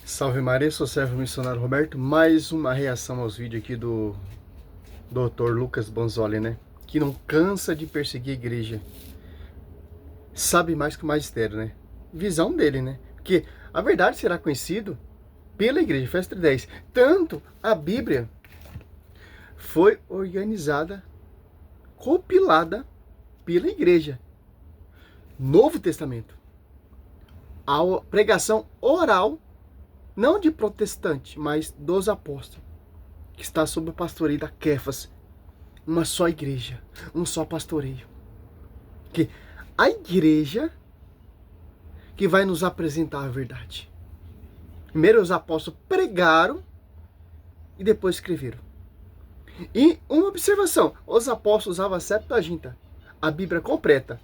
Salve Maria, sou servo missionário Roberto. Mais uma reação aos vídeos aqui do Dr. Lucas Bonzoli, né? Que não cansa de perseguir a igreja. Sabe mais que o magistério, né? Visão dele, né? Porque a verdade será conhecido pela igreja, Efésios 3:10. Tanto a Bíblia foi organizada, compilada pela igreja. Novo Testamento. A pregação oral, não de protestante, mas dos apóstolos, que está sob o pastoreio da Quefas, uma só igreja, um só pastoreio. Que a igreja que vai nos apresentar a verdade. Primeiro os apóstolos pregaram e depois escreveram. E uma observação, os apóstolos usavam a Septuaginta, a Bíblia completa.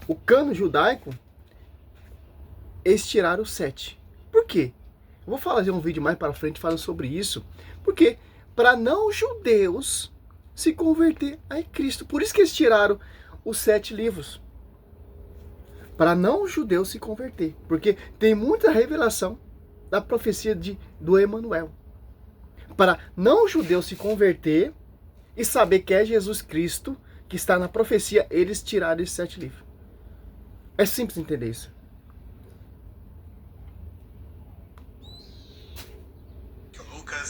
O cano judaico, eles tiraram o 7. Por quê? Eu vou fazer um vídeo mais para frente falando sobre isso, porque para não judeus se converter a Cristo. Por isso que eles tiraram os 7 livros. Para não judeus se converter, porque tem muita revelação da profecia do Emanuel. Para não judeus se converter e saber que é Jesus Cristo que está na profecia, eles tiraram esses 7 livros. É simples entender isso.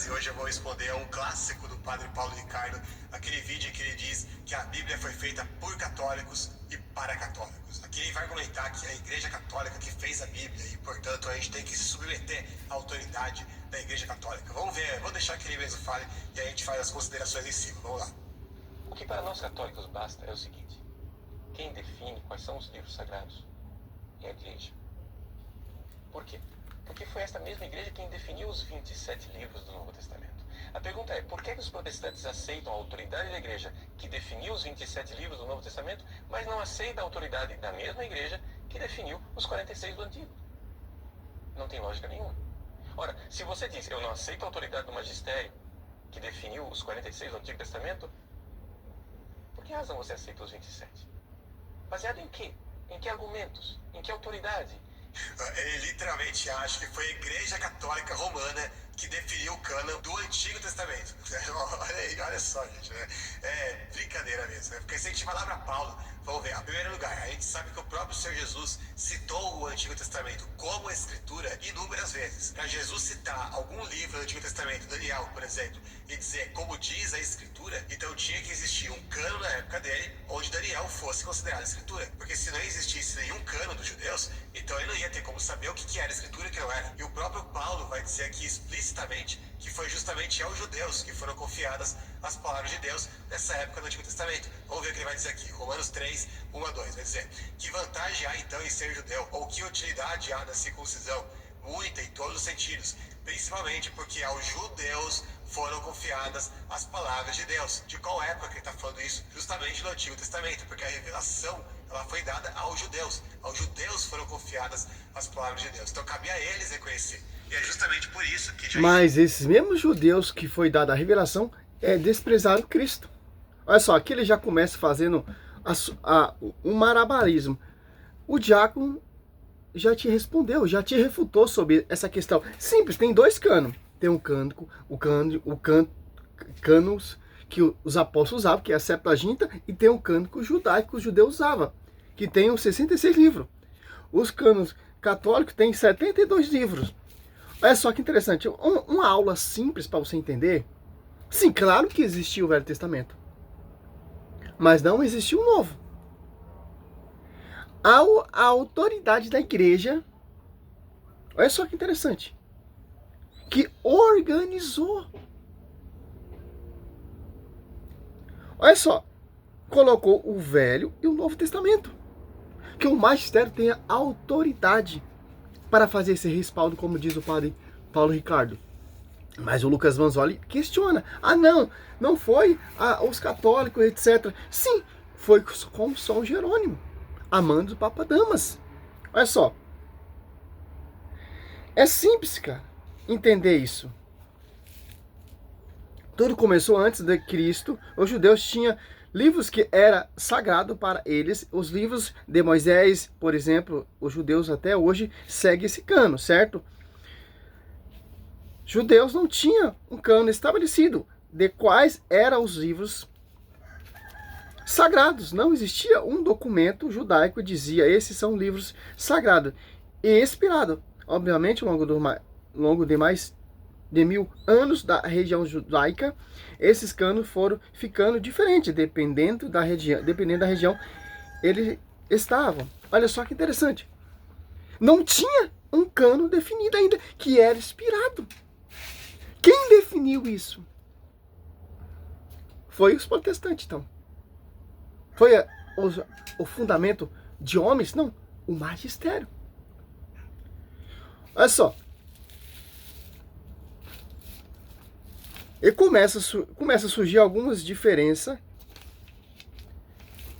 E hoje eu vou responder a um clássico do Padre Paulo Ricardo, aquele vídeo que ele diz que a Bíblia foi feita por católicos e para católicos. Aqui ele vai argumentar que é a Igreja Católica que fez a Bíblia e, portanto, a gente tem que se submeter à autoridade da Igreja Católica. Vamos ver, vou deixar que ele mesmo fale e a gente faz as considerações em cima. Vamos lá. O que para nós católicos basta é o seguinte: quem define quais são os livros sagrados é a Igreja. Por quê? Porque foi esta mesma igreja quem definiu os 27 livros do Novo Testamento. A pergunta é, por que os protestantes aceitam a autoridade da igreja que definiu os 27 livros do Novo Testamento, mas não aceitam a autoridade da mesma igreja que definiu os 46 do Antigo? Não tem lógica nenhuma. Ora, se você diz, eu não aceito a autoridade do magistério que definiu os 46 do Antigo Testamento, por que razão você aceita os 27? Baseado em quê? Em que argumentos? Em que autoridade? Ele literalmente acha que foi a Igreja Católica Romana que definiu o cânon do Antigo Testamento. Olha aí, olha só, gente, né? É brincadeira mesmo, né? Porque se a gente falar para Paulo, vamos ver, em primeiro lugar, a gente sabe que o próprio Senhor Jesus citou o Antigo Testamento como escritura inúmeras vezes. Para Jesus citar algum livro do Antigo Testamento, Daniel, por exemplo, e dizer como diz a escritura, então tinha que existir um cânon na época dele, onde Daniel fosse considerado escritura. Porque se não existisse nenhum cânon dos judeus, então ele não ia ter como saber o que era escritura e o que não era. E o próprio Paulo vai dizer aqui explicitamente que foi justamente aos judeus que foram confiadas as palavras de Deus nessa época do Antigo Testamento. Vamos ver o que ele vai dizer aqui. Romanos 3, 1 a 2. Vai dizer: que vantagem há então em ser judeu? Ou que utilidade há da circuncisão? Muita em todos os sentidos. Principalmente porque aos judeus foram confiadas as palavras de Deus. De qual época que ele está falando isso? Justamente no Antigo Testamento, porque a revelação ela foi dada aos judeus. Aos judeus foram confiadas as palavras de Deus. Então cabia a eles reconhecer. E é justamente por isso que já... Mas esses mesmos judeus que foi dada a revelação desprezaram Cristo. Olha só, aqui ele já começa fazendo um malabarismo. O diácono já te respondeu, já te refutou sobre essa questão. Simples, tem 2 cânones. Tem um cânonos que os apóstolos usavam, que é a Septuaginta, e tem um cânico judaico que os judeus usavam, que tem os 66 livros. Os cânones católicos têm 72 livros. Olha só que interessante, uma aula simples para você entender. Sim, claro que existia o Velho Testamento, mas não existiu o Novo. A autoridade da igreja, olha só que interessante, que organizou. Olha só, colocou o Velho e o Novo Testamento. Que o magistério tenha autoridade para fazer esse respaldo, como diz o padre Paulo Ricardo. Mas o Lucas Bonzoli questiona. Ah, não foi os católicos, etc. Sim, foi com São Jerônimo, amando o Papa Damas. Olha só. É simples, cara, entender isso. Tudo começou antes de Cristo. Os judeus tinham livros que era sagrado para eles. Os livros de Moisés, por exemplo, os judeus até hoje seguem esse cano, certo? judeus não tinham um cano estabelecido de quais eram os livros sagrados. Não existia um documento judaico que dizia esses são livros sagrados e inspirados. Obviamente, ao longo de mais de 1000 anos da região judaica, esses canos foram ficando diferentes, dependendo da região eles estavam. Olha só que interessante. Não tinha um cano definido ainda, que era inspirado. Quem definiu isso? Foi os protestantes, então. Foi o fundamento de homens? Não, o magistério. Olha só. E começa a surgir algumas diferenças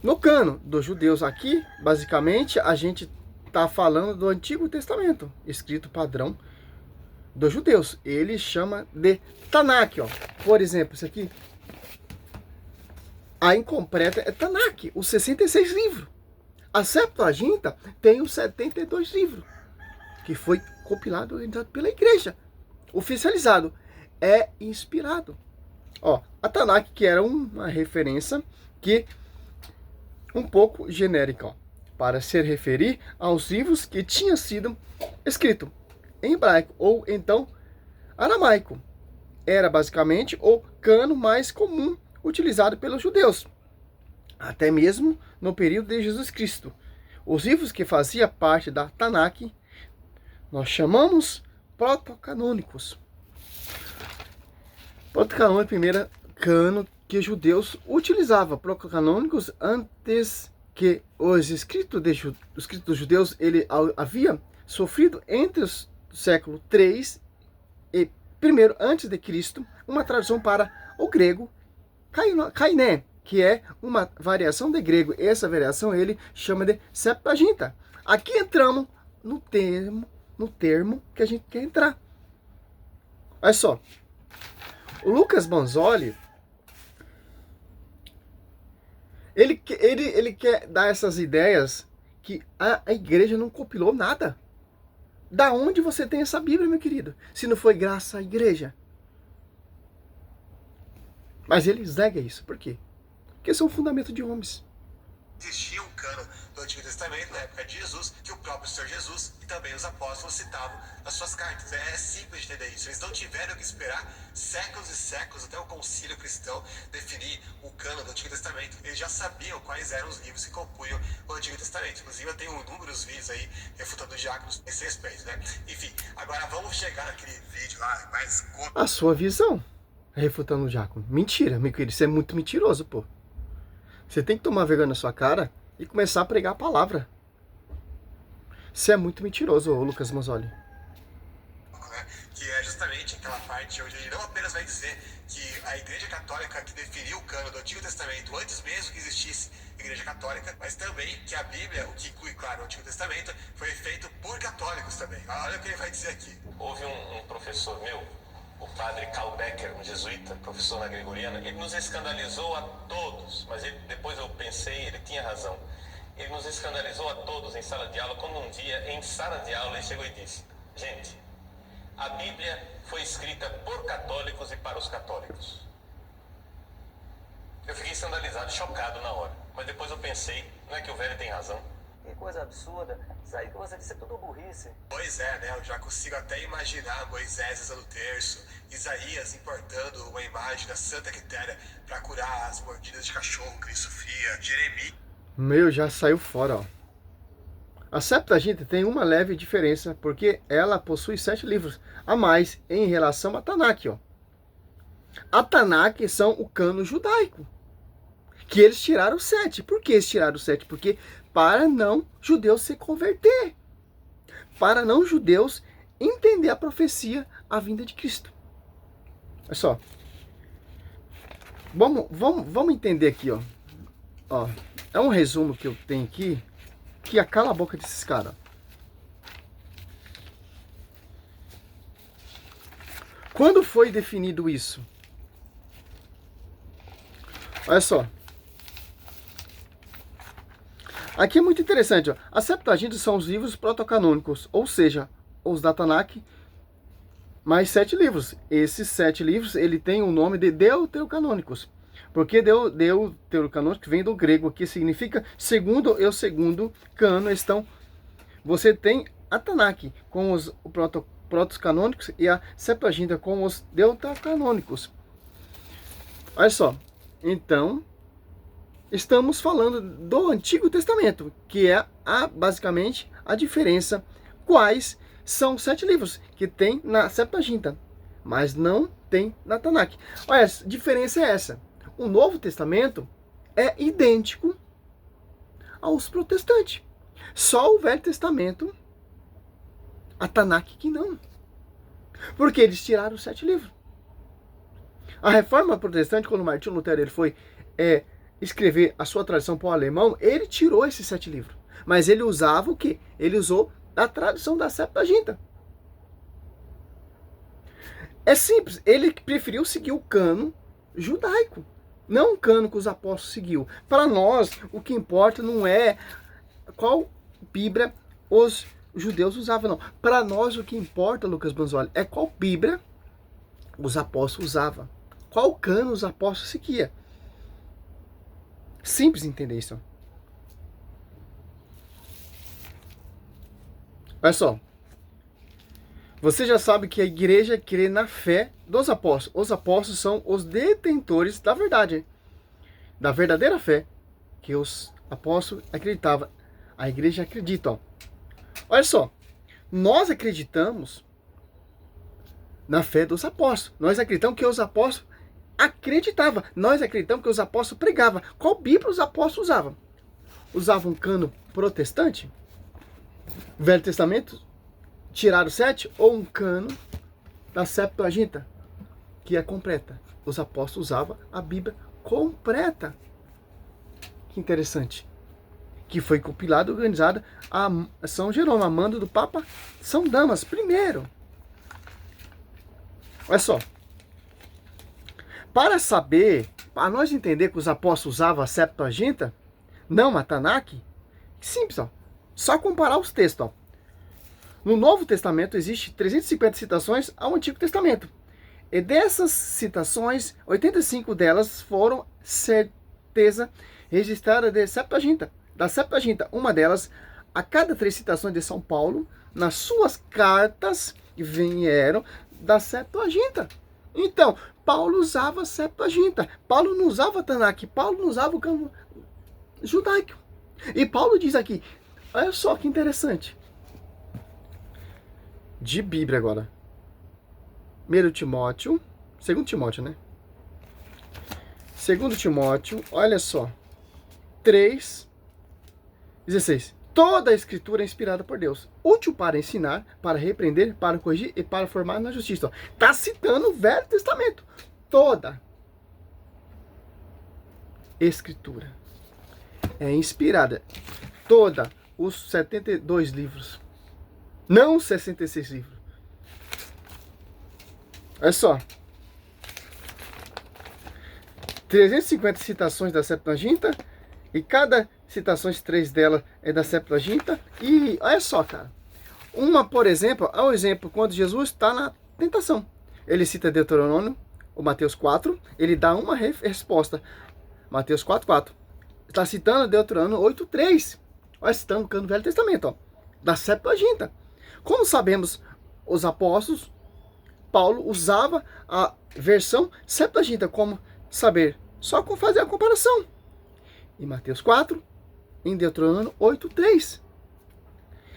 no cano dos judeus. Aqui, basicamente, a gente está falando do Antigo Testamento, escrito padrão dos judeus. Ele chama de Tanakh, ó. Por exemplo, isso aqui, a incompleta é Tanakh, os 66 livros. A Septuaginta tem os 72 livros, que foi compilado e orientado pela igreja, oficializado. É inspirado. Ó, a Tanakh, que era uma referência que um pouco genérica, ó, para se referir aos livros que tinham sido escritos em hebraico ou então aramaico. Era basicamente o cano mais comum utilizado pelos judeus, até mesmo no período de Jesus Cristo. Os livros que faziam parte da Tanakh nós chamamos protocanônicos. Protocanônico é o primeiro cano que os judeus utilizavam. Protocanônicos, antes que os escritos dos judeus ele havia sofrido entre os séculos 3 e 1 antes de Cristo uma tradução para o grego kainé, que é uma variação de grego. Essa variação ele chama de Septuaginta. Aqui entramos no termo que a gente quer entrar. Olha só. O Lucas Bonzoli, ele quer dar essas ideias que a igreja não compilou nada. Da onde você tem essa Bíblia, meu querido? Se não foi graças à igreja. Mas ele nega isso. Por quê? Porque são fundamentos de homens. Existia um cano do Antigo Testamento, na época de Jesus, que o próprio Senhor Jesus e também os apóstolos citavam nas suas cartas. É simples de entender isso. Eles não tiveram que esperar séculos e séculos até o concílio cristão definir o cano do Antigo Testamento. Eles já sabiam quais eram os livros que compunham o Antigo Testamento. Inclusive, eu tenho inúmeros vídeos aí refutando os diáconos nesse respeito, né? Enfim, agora vamos chegar naquele vídeo lá, mais... A sua visão, refutando o diácono. Mentira, meu querido, isso é muito mentiroso, pô. Você tem que tomar vergonha na sua cara e começar a pregar a palavra. Você é muito mentiroso, Lucas Bonzoli. Que é justamente aquela parte onde ele não apenas vai dizer que a Igreja Católica que definiu o cano do Antigo Testamento antes mesmo que existisse Igreja Católica, mas também que a Bíblia, o que inclui, claro, o Antigo Testamento, foi feito por católicos também. Olha o que ele vai dizer aqui. Houve um professor meu, o padre Karl Becker, um jesuíta, professor na Gregoriana, ele nos escandalizou a todos, mas depois eu pensei, ele tinha razão. Ele nos escandalizou a todos em sala de aula, quando um dia, em sala de aula, ele chegou e disse: gente, a Bíblia foi escrita por católicos e para os católicos. Eu fiquei escandalizado, chocado na hora, mas depois eu pensei, não é que o velho tem razão? Que coisa absurda. Isso aí que você disse é tudo burrice. Pois é, né? Eu já consigo até imaginar Moisés rezando o terço, Isaías importando uma imagem da Santa Quitéria para curar as mordidas de cachorro que ele sofria, Jeremias. Meu, já saiu fora, ó. A Septuaginta tem uma leve diferença, porque ela possui 7 livros a mais em relação a Tanakh, ó. A Tanakh são o cano judaico, que eles tiraram 7. Por que eles tiraram 7? Porque para não judeus se converter, para não judeus entender a profecia, a vinda de Cristo. Olha só. Vamos entender aqui, ó. Ó, é um resumo que eu tenho aqui, que acala a boca desses caras. Quando foi definido isso? Olha só. Aqui é muito interessante, ó. A Septuaginta são os livros protocanônicos, ou seja, os da Tanakh mais 7 livros. Esses 7 livros, ele tem o nome de deuterocanônicos. Porque deuterocanônico vem do grego, que significa segundo e o segundo cano estão. Você tem a Tanakh com os protocanônicos e a Septuaginta com os deuterocanônicos. Olha só, então estamos falando do Antigo Testamento, que é basicamente a diferença. Quais são os 7 livros que tem na Septuaginta, mas não tem na Tanakh. Olha, a diferença é essa. O Novo Testamento é idêntico aos protestantes. Só o Velho Testamento, a Tanakh que não. Porque eles tiraram os 7 livros. A Reforma Protestante, quando Martinho Lutero ele foi escrever a sua tradução para o alemão, ele tirou esses 7 livros. Mas ele usava o quê? Ele usou a tradução da Septuaginta. É simples, ele preferiu seguir o cano judaico, não o cano que os apóstolos seguiu. Para nós, o que importa não é qual Bíblia os judeus usavam, não. Para nós, o que importa, Lucas Banzoli, é qual Bíblia os apóstolos usavam. Qual cano os apóstolos seguiam. Simples entender isso. Olha só. Você já sabe que a igreja crê na fé dos apóstolos. Os apóstolos são os detentores da verdade. Da verdadeira fé que os apóstolos acreditavam. A igreja acredita. Ó. Olha só. Nós acreditamos na fé dos apóstolos. Nós acreditamos que os apóstolos acreditavam. Nós acreditamos que os apóstolos pregavam. Qual Bíblia os apóstolos usavam? Usavam um cano protestante? Velho Testamento? Tiraram 7? Ou um cano da Septuaginta? Que é completa. Os apóstolos usavam a Bíblia completa. Que interessante. Que foi compilada e organizada a São Jerônimo, a mando do Papa São Damas I. Olha só. Para saber, para nós entender que os apóstolos usavam a Septuaginta, não a Tanakh, simples, ó. Só comparar os textos, ó. No Novo Testamento existe 350 citações ao Antigo Testamento. E dessas citações, 85 delas foram certeza registradas de Septuaginta. Da Septuaginta, uma delas, a cada 3 citações de São Paulo, nas suas cartas, vieram da Septuaginta. Então, Paulo usava a Septuaginta. Paulo não usava a Tanakh. Paulo não usava o cano judaico. E Paulo diz aqui, olha só que interessante. De Bíblia agora. 1 Timóteo, 2 Timóteo, né? 2 Timóteo, olha só. 3:16. Toda a escritura é inspirada por Deus, útil para ensinar, para repreender, para corrigir e para formar na justiça. Está citando o Velho Testamento. Toda escritura é inspirada. Toda os 72 livros. Não 66 livros. Olha só. 350 citações da Septuaginta. E cada citações 3 dela é da Septuaginta. E olha só, cara. Uma, por exemplo, é um exemplo quando Jesus está na tentação. Ele cita Deuteronômio, o Mateus 4. Ele dá uma resposta. Mateus 4:4. Está citando Deuteronômio 8:3. Olha, citando o Velho Testamento, ó, da Septuaginta. Como sabemos, os apóstolos, Paulo usava a versão Septuaginta, como saber? Só com fazer a comparação. Em Mateus 4, em Deuteronômio 8:3.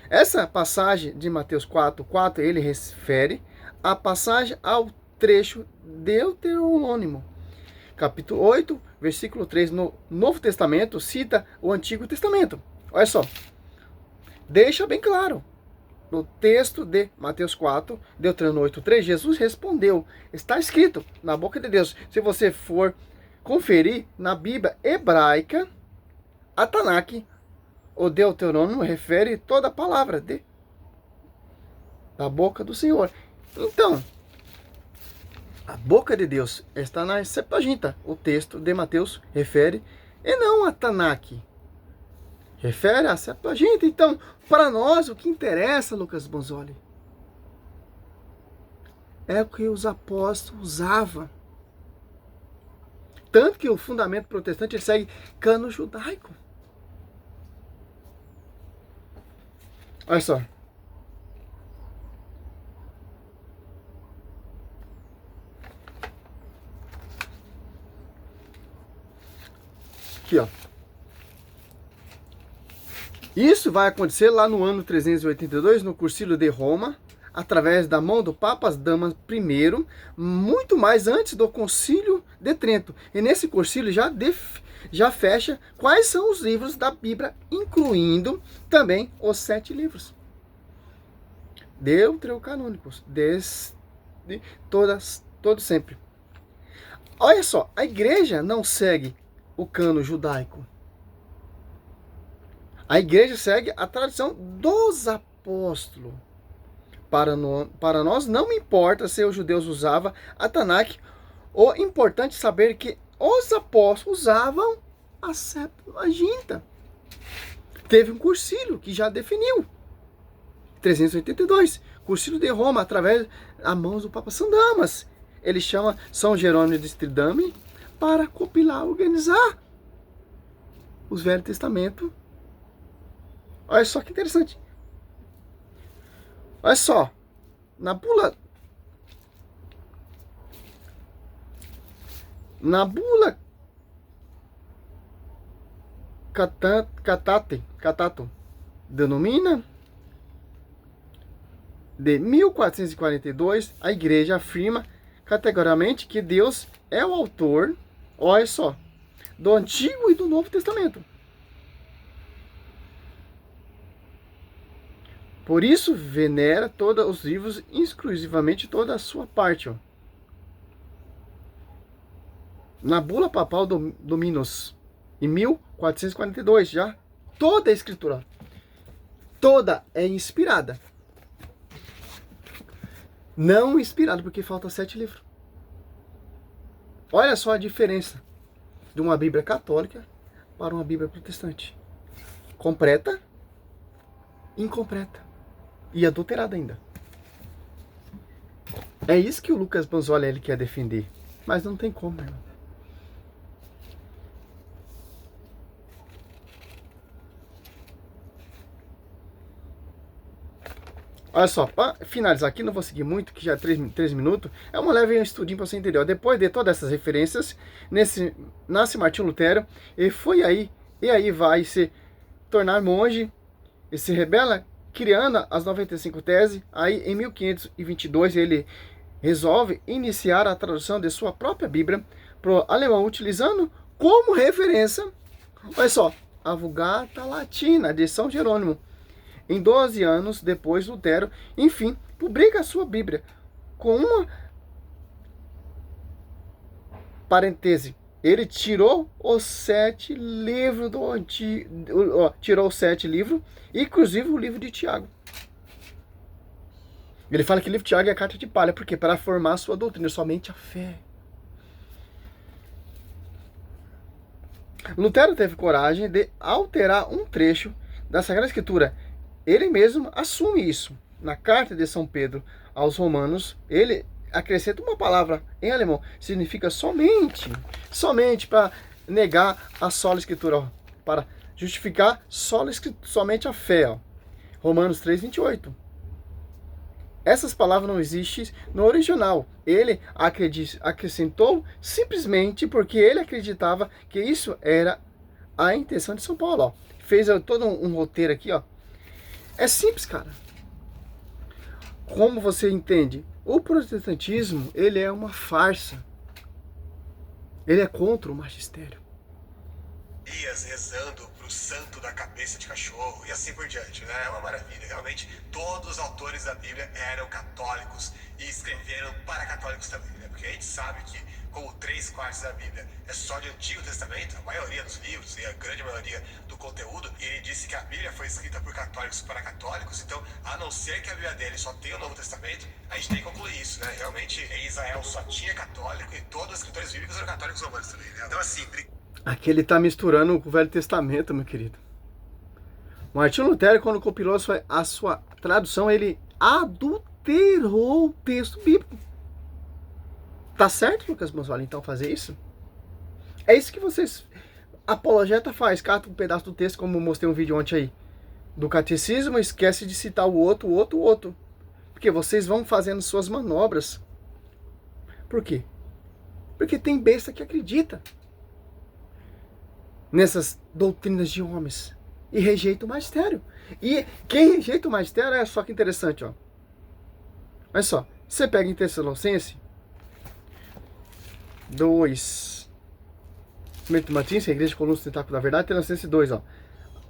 Essa passagem de Mateus 4:4, ele refere a passagem ao trecho Deuteronômio. Capítulo 8, versículo 3, no Novo Testamento, cita o Antigo Testamento. Olha só. Deixa bem claro. No texto de Mateus 4, Deuteronômio 8:3, Jesus respondeu. Está escrito na boca de Deus. Se você for conferir na Bíblia hebraica, a Tanakh, o Deuteronômio refere toda a palavra da boca do Senhor. Então, a boca de Deus está na Septuaginta. O texto de Mateus refere, e não a Tanakh. Refere a Septuaginta. Então, para nós, o que interessa, Lucas Banzoli, é o que os apóstolos usavam. Tanto que o fundamento protestante ele segue cânon judaico. Olha só. Aqui, ó. Isso vai acontecer lá no ano 382, no Concílio de Roma, através da mão do Papa Damas I, muito mais antes do Concílio de Trento. E nesse concílio já fecha quais são os livros da Bíblia, incluindo também os 7 livros deuterocanônicos, todos sempre. Olha só, a igreja não segue o cano judaico. A igreja segue a tradição dos apóstolos. Para nós não importa se os judeus usavam a Tanakh, o importante saber que os apóstolos usavam a Septuaginta. Teve um concílio que já definiu. 382, Concílio de Roma, através das mãos do Papa São Damas. Ele chama São Jerônimo de Stridame para compilar, organizar os Velho Testamento. Olha só que interessante. Olha só, na bula Catato denomina de 1442, a igreja afirma categoricamente que Deus é o autor, olha só, do Antigo e do Novo Testamento. Por isso, venera todos os livros, exclusivamente toda a sua parte. Ó. Na bula papal do Minos, em 1442, já toda a escritura, toda é inspirada. Não inspirada, porque falta 7 livros. Olha só a diferença de uma Bíblia católica para uma Bíblia protestante. Completa, incompleta e adulterada ainda. É isso que o Lucas Banzoli ele quer defender, mas não tem como, irmão. Olha só, para finalizar aqui, não vou seguir muito, que já é 3 minutos, é uma leve estudinho para você entender. Ó. Depois de todas essas referências, nasce Martinho Lutero, e aí vai se tornar monge, e se rebela, criando as 95 teses. Aí em 1522 ele resolve iniciar a tradução de sua própria Bíblia para o alemão, utilizando como referência, olha só, a Vulgata Latina de São Jerônimo. Em 12 anos depois, Lutero, enfim, publica a sua Bíblia com uma parêntese. Ele tirou os 7 livros do Antigo, tirou os 7 livros, inclusive o livro de Tiago. Ele fala que o livro de Tiago é a carta de palha, porque para formar a sua doutrina, somente a fé. Lutero teve coragem de alterar um trecho da Sagrada Escritura. Ele mesmo assume isso. Na carta de São Pedro aos Romanos, ele acrescenta uma palavra em alemão. Significa somente para negar a sola Escritura, ó, para justificar somente a fé. Ó. Romanos 3:28. Essas palavras não existem no original. Ele acrescentou simplesmente porque ele acreditava que isso era a intenção de São Paulo. Ó. Fez todo um roteiro aqui, ó. É simples, cara. Como você entende? O protestantismo, ele é uma farsa. Ele é contra o magistério. Dias rezando pro santo da cabeça de cachorro e assim por diante, né? É uma maravilha. Realmente, todos os autores da Bíblia eram católicos e escreveram para católicos também, né? Porque a gente sabe que, como 3/4 da Bíblia é só de Antigo Testamento, a maioria dos livros e a grande maioria do conteúdo, ele disse que a Bíblia foi escrita por católicos para católicos, então, a não ser que a Bíblia dele só tenha o Novo Testamento, a gente tem que concluir isso, né? Realmente, em Israel só tinha católico e todos os escritores bíblicos eram católicos romanos também, né? Então, assim, aqui ele está misturando com o Velho Testamento, meu querido. Martinho Lutero, quando compilou a sua tradução, ele adulterou o texto bíblico. Tá certo, Lucas Bonzoli, então, fazer isso? É isso que vocês... apologeta faz, cata um pedaço do texto, como eu mostrei um vídeo ontem aí, do catecismo, esquece de citar o outro. Porque vocês vão fazendo suas manobras. Por quê? Porque tem besta que acredita nessas doutrinas de homens e rejeita o magistério. E quem rejeita o magistério, é só que interessante, ó. Olha só, você pega em Tessalonicenses 2, Martins, a igreja de Coluna Sustentáculo da Verdade, Tessalonicenses 2, ó.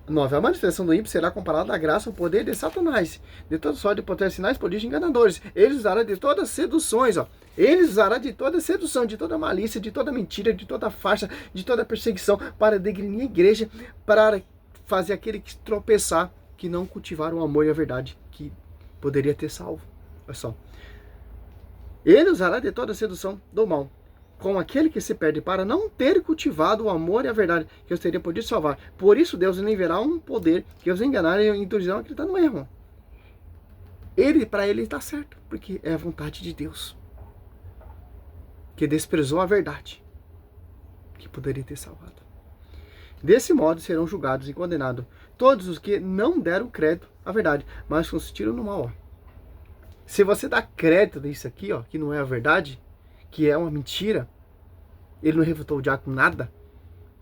9. A manifestação do ímpio será comparada à graça ao poder de Satanás, de todo sorte de potentes sinais, prodígios enganadores. Ele usará de todas as seduções, ó. Ele usará de toda sedução, de toda malícia, de toda mentira, de toda farsa, de toda perseguição, para degrinir a igreja, para fazer aquele que tropeçar, que não cultivar o amor e a verdade, que poderia ter salvo. Olha só. Ele usará de toda sedução do mal, com aquele que se perde, para não ter cultivado o amor e a verdade, que os teria podido salvar. Por isso Deus lhe enviará um poder que os enganarem e induzirão a acreditar no erro. Para ele está certo, porque é a vontade de Deus, que desprezou a verdade, que poderia ter salvado. Desse modo serão julgados e condenados todos os que não deram crédito à verdade, mas consistiram no mal. Se você dá crédito nisso aqui, ó, que não é a verdade, que é uma mentira, ele não refutou o diácono nada.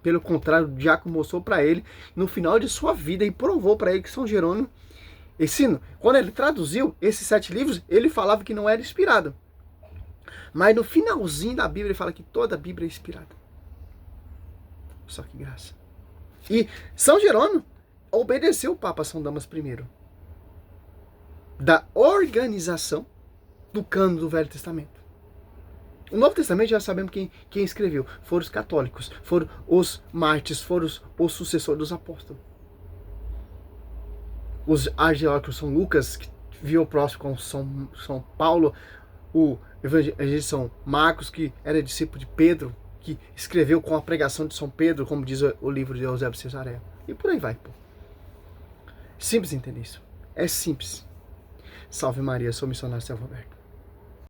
Pelo contrário, o diácono mostrou para ele no final de sua vida e provou para ele que São Jerônimo ensina. Quando ele traduziu esses 7 livros, ele falava que não era inspirado. Mas no finalzinho da Bíblia ele fala que toda a Bíblia é inspirada. Só que graça. E São Jerônimo obedeceu o Papa São Damas I da organização do cânon do Velho Testamento. O Novo Testamento já sabemos quem escreveu. Foram os católicos, foram os mártires, foram os sucessores dos apóstolos. Os arqueólogos São Lucas, que viu o próximo com São Paulo, o evangelista São Marcos, que era discípulo de Pedro, que escreveu com a pregação de São Pedro, como diz o livro de Eusébio de Cesareia. E por aí vai, pô. Simples entender isso. É simples. Salve Maria, sou missionário Céu Roberto.